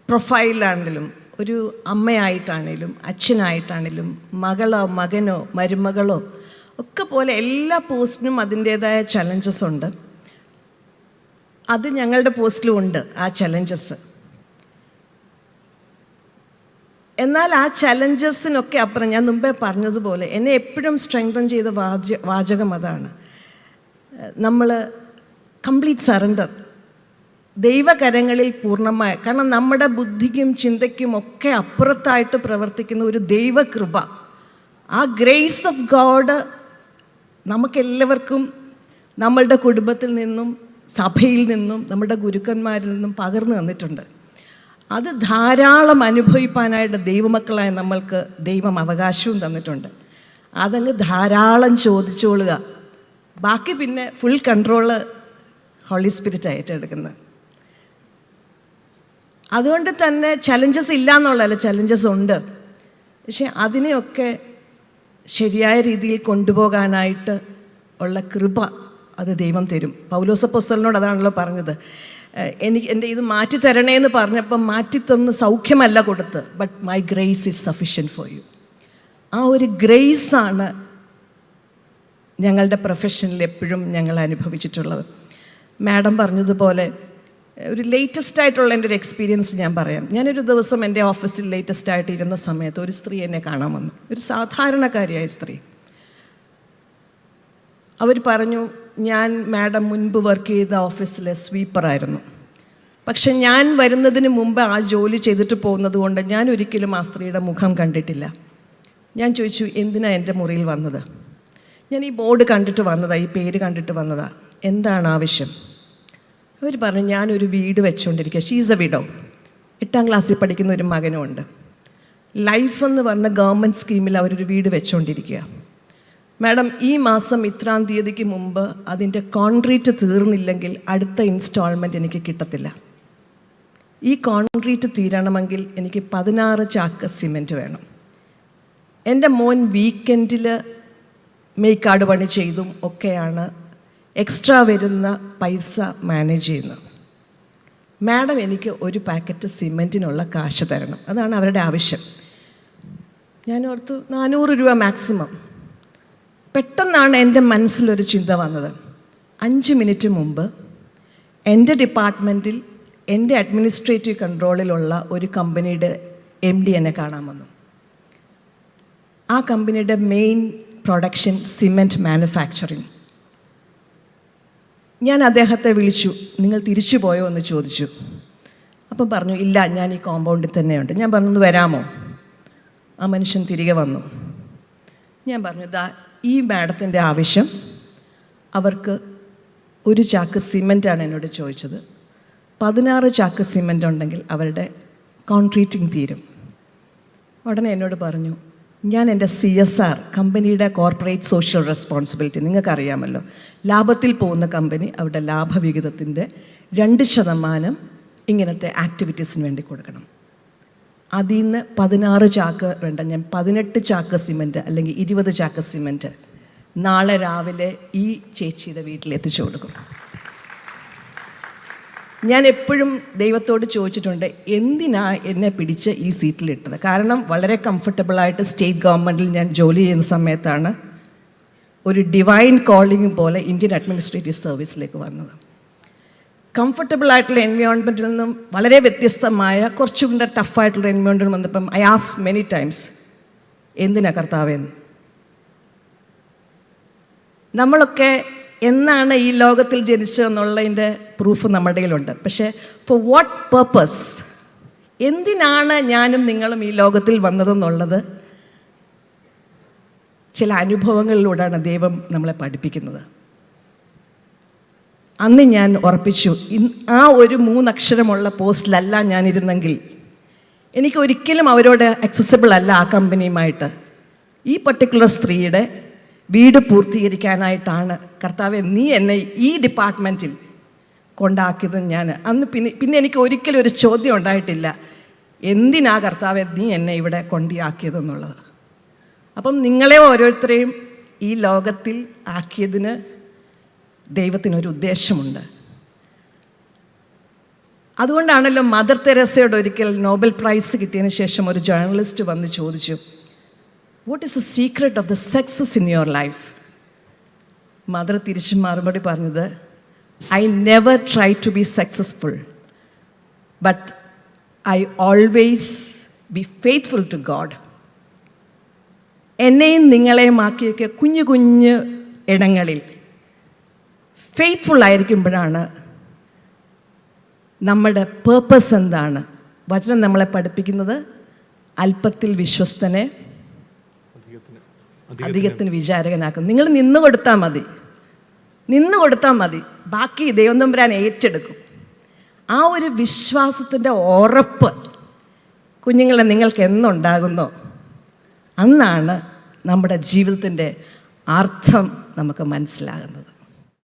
പ്രൊഫൈലാണെങ്കിലും, ഒരു അമ്മയായിട്ടാണേലും അച്ഛനായിട്ടാണേലും മകളോ മകനോ മരുമകളോ ഒക്കെ പോലെ എല്ലാ പോസ്റ്റിനും അതിൻ്റേതായ ചലഞ്ചസ് ഉണ്ട്. അത് ഞങ്ങളുടെ പോസ്റ്റിലും ഉണ്ട് ആ ചലഞ്ചസ്. എന്നാൽ ആ ചലഞ്ചസിനൊക്കെ അപ്പുറം ഞാൻ മുമ്പേ പറഞ്ഞതുപോലെ എന്നെ എപ്പോഴും സ്ട്രെങ്തൻ ചെയ്ത വാചകം അതാണ്. നമ്മൾ കംപ്ലീറ്റ് സറണ്ടർ, ദൈവകരങ്ങളിൽ പൂർണ്ണമായ, കാരണം നമ്മുടെ ബുദ്ധിക്കും ചിന്തയ്ക്കും ഒക്കെ അപ്പുറത്തായിട്ട് പ്രവർത്തിക്കുന്ന ഒരു ദൈവകൃപ, ആ ഗ്രേസ് ഓഫ് ഗോഡ് നമുക്കെല്ലാവർക്കും നമ്മളുടെ കുടുംബത്തിൽ നിന്നും സഭയിൽ നിന്നും നമ്മുടെ ഗുരുക്കന്മാരിൽ നിന്നും പകർന്നു തന്നിട്ടുണ്ട്. അത് ധാരാളം അനുഭവിപ്പാനായിട്ട് ദൈവമക്കളായ നമ്മൾക്ക് ദൈവം അവകാശവും തന്നിട്ടുണ്ട്. അതങ്ങ് ധാരാളം ചോദിച്ചോളുക. ബാക്കി പിന്നെ ഫുൾ കൺട്രോള് ഹോളി സ്പിരിറ്റ് ഏറ്റെടുക്കുന്നത്. അതുകൊണ്ട് തന്നെ ചലഞ്ചസ് ഇല്ല എന്നുള്ളതല്ല, ചലഞ്ചസ് ഉണ്ട്. പക്ഷെ അതിനെയൊക്കെ ശരിയായ രീതിയിൽ കൊണ്ടുപോകാനായിട്ട് ഉള്ള കൃപ അത് ദൈവം തരും. പൗലോസപ്പോസ്തലനോട് അതാണല്ലോ പറഞ്ഞത്, എൻ്റെ ഇത് മാറ്റിത്തരണേ എന്ന് പറഞ്ഞപ്പം മാറ്റിത്തന്ന് സൗഖ്യമല്ല കൊടുത്ത്, but my grace is sufficient for you. ആ ഒരു ഗ്രേസാണ് ഞങ്ങളുടെ പ്രൊഫഷനിൽ എപ്പോഴും ഞങ്ങൾ അനുഭവിച്ചിട്ടുള്ളത്. മാഡം പറഞ്ഞതുപോലെ ഒരു ലേറ്റസ്റ്റ് ആയിട്ടുള്ള എൻ്റെ ഒരു എക്സ്പീരിയൻസ് ഞാൻ പറയാം. ഞാനൊരു ദിവസം എൻ്റെ ഓഫീസിൽ ലേറ്റസ്റ്റ് ആയിട്ട് ഇരുന്ന സമയത്ത് ഒരു സ്ത്രീ എന്നെ കാണാൻ വന്നു. ഒരു സാധാരണക്കാരിയായ സ്ത്രീ. അവർ പറഞ്ഞു, ഞാൻ മാഡം മുൻപ് വർക്ക് ചെയ്ത ഓഫീസിലെ സ്വീപ്പറായിരുന്നു, പക്ഷെ ഞാൻ വരുന്നതിന് മുമ്പ് ആ ജോലി ചെയ്തിട്ട് പോകുന്നത് കൊണ്ട് ഞാൻ ഒരിക്കലും ആ സ്ത്രീയുടെ മുഖം കണ്ടിട്ടില്ല. ഞാൻ ചോദിച്ചു, എന്തിനാണ് എൻ്റെ മുറിയിൽ വന്നത്? ഞാൻ ഈ ബോർഡ് കണ്ടിട്ട് വന്നതാണ്, ഈ പേര് കണ്ടിട്ട് വന്നതാണ്, എന്താണ് ആവശ്യം? അവർ പറഞ്ഞു, ഞാനൊരു വീട് വെച്ചുകൊണ്ടിരിക്കുക. ഷീസ് എ വിഡോ, 8ാം ക്ലാസ്സിൽ പഠിക്കുന്ന ഒരു മകനുമുണ്ട്. ലൈഫ് എന്ന് പറഞ്ഞ ഗവൺമെൻറ് സ്കീമിൽ അവരൊരു വീട് വെച്ചുകൊണ്ടിരിക്കുക. മാഡം, ഈ മാസം ഇത്രാം തീയതിക്ക് മുമ്പ് അതിൻ്റെ കോൺക്രീറ്റ് തീർന്നില്ലെങ്കിൽ അടുത്ത ഇൻസ്റ്റാൾമെൻറ്റ് എനിക്ക് കിട്ടത്തില്ല. ഈ കോൺക്രീറ്റ് തീരണമെങ്കിൽ എനിക്ക് 16 ചാക്ക് സിമെൻറ്റ് വേണം. എൻ്റെ മോൻ വീക്കെൻഡിൽ മേക്കാട് പണി ചെയ്തും ഒക്കെയാണ് എക്സ്ട്രാ വരുന്ന പൈസ മാനേജ് ചെയ്യുന്നത്. മാഡം, എനിക്ക് ഒരു പാക്കറ്റ് സിമെൻറ്റിനുള്ള കാശ് തരണം, അതാണ് അവരുടെ ആവശ്യം. ഞാൻ ഓർത്തു 400 രൂപ മാക്സിമം. പെട്ടെന്നാണ് എൻ്റെ മനസ്സിലൊരു ചിന്ത വന്നത്. 5 മിനിറ്റ് മുമ്പ് എൻ്റെ ഡിപ്പാർട്ട്മെൻറ്റിൽ എൻ്റെ അഡ്മിനിസ്ട്രേറ്റീവ് കൺട്രോളിലുള്ള ഒരു കമ്പനിയുടെ MD എന്നെ കാണാൻ വന്നു. ആ കമ്പനിയുടെ മെയിൻ പ്രൊഡക്ഷൻ സിമെൻറ്റ് മാനുഫാക്ചറിങ്. ഞാൻ അദ്ദേഹത്തെ വിളിച്ചു, നിങ്ങൾ തിരിച്ചു പോയോ എന്ന് ചോദിച്ചു. അപ്പം പറഞ്ഞു, ഇല്ല, ഞാൻ ഈ കോമ്പൗണ്ടിൽ തന്നെയുണ്ട്. ഞാൻ പറഞ്ഞു, ഒന്ന് വരാമോ? ആ മനുഷ്യൻ തിരികെ വന്നു. ഞാൻ പറഞ്ഞു, ഈ മാഡത്തിൻ്റെ ആവശ്യം, അവർക്ക് 1 ചാക്ക് സിമെൻറ്റാണ് എന്നോട് ചോദിച്ചത്. 16 ചാക്ക് സിമെൻ്റ് ഉണ്ടെങ്കിൽ അവരുടെ കോൺക്രീറ്റിംഗ് തീരും. ഉടനെ എന്നോട് പറഞ്ഞു, ഞാൻ എൻ്റെ CSR, കമ്പനിയുടെ കോർപ്പറേറ്റ് സോഷ്യൽ റെസ്പോൺസിബിലിറ്റി, നിങ്ങൾക്കറിയാമല്ലോ, ലാഭത്തിൽ പോകുന്ന കമ്പനി അവരുടെ ലാഭവിഹിതത്തിൻ്റെ 2% ഇങ്ങനത്തെ ആക്ടിവിറ്റീസിന് വേണ്ടി കൊടുക്കണം. അതിൽ നിന്ന് 16 ചാക്ക് വേണ്ട, ഞാൻ 18 ചാക്ക് സിമെൻറ്റ് അല്ലെങ്കിൽ 20 ചാക്ക് സിമെൻറ്റ് നാളെ രാവിലെ ഈ ചേച്ചിയുടെ വീട്ടിലെത്തിച്ചു കൊടുക്കും. ഞാൻ എപ്പോഴും ദൈവത്തോട് ചോദിച്ചിട്ടുണ്ട്, എന്തിനാ എന്നെ പിടിച്ച് ഈ സീറ്റിലിട്ടത്? കാരണം വളരെ കംഫർട്ടബിളായിട്ട് സ്റ്റേറ്റ് ഗവൺമെൻറ്റിൽ ഞാൻ ജോലി ചെയ്യുന്ന സമയത്താണ് ഒരു ഡിവൈൻ കോളിംഗ് പോലെ ഇന്ത്യൻ അഡ്മിനിസ്ട്രേറ്റീവ് സർവീസിലേക്ക് വന്നത്. കംഫർട്ടബിൾ ആയിട്ടുള്ള എൻവയോൺമെൻറ്റിൽ നിന്നും വളരെ വ്യത്യസ്തമായ കുറച്ചും കൂടെ ടഫായിട്ടുള്ള എൻവയോൺമെൻറ്റിൽ വന്നപ്പം ഐ ആസ് മെനി ടൈംസ്, എന്തിനാ കർത്താവേന്ന്? നമ്മളൊക്കെ എന്നാണ് ഈ ലോകത്തിൽ ജനിച്ചതെന്നുള്ളതിൻ്റെ പ്രൂഫ് നമ്മുടെ കയ്യിലുണ്ട്. പക്ഷേ ഫോർ വാട്ട് പേർപ്പസ്, എന്തിനാണ് ഞാനും നിങ്ങളും ഈ ലോകത്തിൽ വന്നതെന്നുള്ളത് ചില അനുഭവങ്ങളിലൂടെയാണ് ദൈവം നമ്മളെ പഠിപ്പിക്കുന്നത്. അന്ന് ഞാൻ ഉറപ്പിച്ചു, ആ ഒരു 3 അക്ഷരമുള്ള പോസ്റ്റിലല്ല ഞാനിരുന്നെങ്കിൽ എനിക്ക് ഒരിക്കലും അവരോട് അക്സസിബിൾ അല്ല ആ കമ്പനിയുമായിട്ട്. ഈ പർട്ടിക്കുലർ സ്ത്രീയുടെ വീട് പൂർത്തീകരിക്കാനായിട്ടാണ് കർത്താവെ നീ എന്നെ ഈ ഡിപ്പാർട്ട്മെൻറ്റിൽ കൊണ്ടാക്കിയത്. ഞാൻ അന്ന് പിന്നെ എനിക്ക് ഒരിക്കലും ഒരു ചോദ്യം ഉണ്ടായിട്ടില്ല, എന്തിനാ കർത്താവെ നീ എന്നെ ഇവിടെ കൊണ്ടാക്കിയതെന്നുള്ളത്. അപ്പം നിങ്ങളെ ഓരോരുത്തരെയും ഈ ലോകത്തിൽ ആക്കിയതിന് ദൈവത്തിനൊരു ഉദ്ദേശമുണ്ട്. അതുകൊണ്ടാണല്ലോ മദർ തെരേസയോട് ഒരിക്കൽ നോബൽ പ്രൈസ് കിട്ടിയതിന് ശേഷം ഒരു ജേർണലിസ്റ്റ് വന്ന് ചോദിച്ചു, what is the secret of the success in your life? Mother തിരിച്ച് മറുപടി പറഞ്ഞത്, I never try to be successful, but I always be faithful to God. എന്നെയും നിങ്ങളെയും ആക്കിയൊക്കെ കുഞ്ഞു കുഞ്ഞു ഇടങ്ങളിൽ ഫെയ്ത്ത്ഫുൾ ആയിരിക്കുമ്പോഴാണ് നമ്മുടെ പേർപ്പസ് എന്താണ്. വചനം നമ്മളെ പഠിപ്പിക്കുന്നത്, അല്പത്തിൽ വിശ്വസ്തനെ അധികത്തിന് വിചാരകനാക്കും. നിങ്ങൾ നിന്ന് കൊടുത്താൽ മതി, ബാക്കി ദൈവം തമ്പുരാൻ ഏറ്റെടുക്കും. ആ ഒരു വിശ്വാസത്തിൻ്റെ ഉറപ്പ് കുഞ്ഞുങ്ങളെ നിങ്ങൾക്ക് എന്നുണ്ടാകുന്നോ അന്നാണ് നമ്മുടെ ജീവിതത്തിൻ്റെ അർത്ഥം നമുക്ക് മനസ്സിലാകുന്നത്.